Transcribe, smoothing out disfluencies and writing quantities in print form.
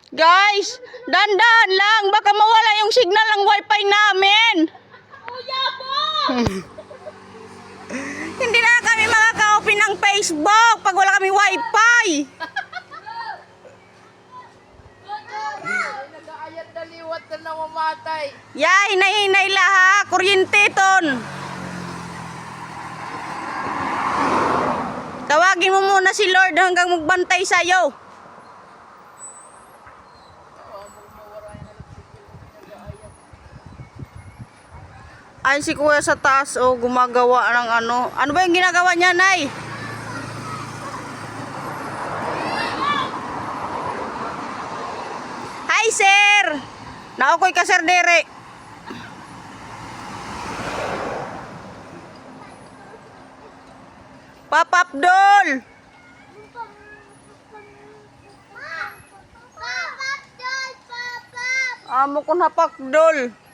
Guys, dandan lang. Baka mawala yung signal ng wifi namin. Hindi na kami makaka-open ng Facebook pag wala kami wifi. Nag-aayat na liwat na namamatay. Ya, hinay-hinay laha. Kuryente ton. Tawagin mo muna si Lord hanggang magbantay sa'yo. Ay, si kuya sa taas, gumagawa ng ano. Ano ba yung ginagawa niya, Nay? Hi, sir! Naukoy ka, sir, dere. Papa Abdul! Amo ko na Pakdol.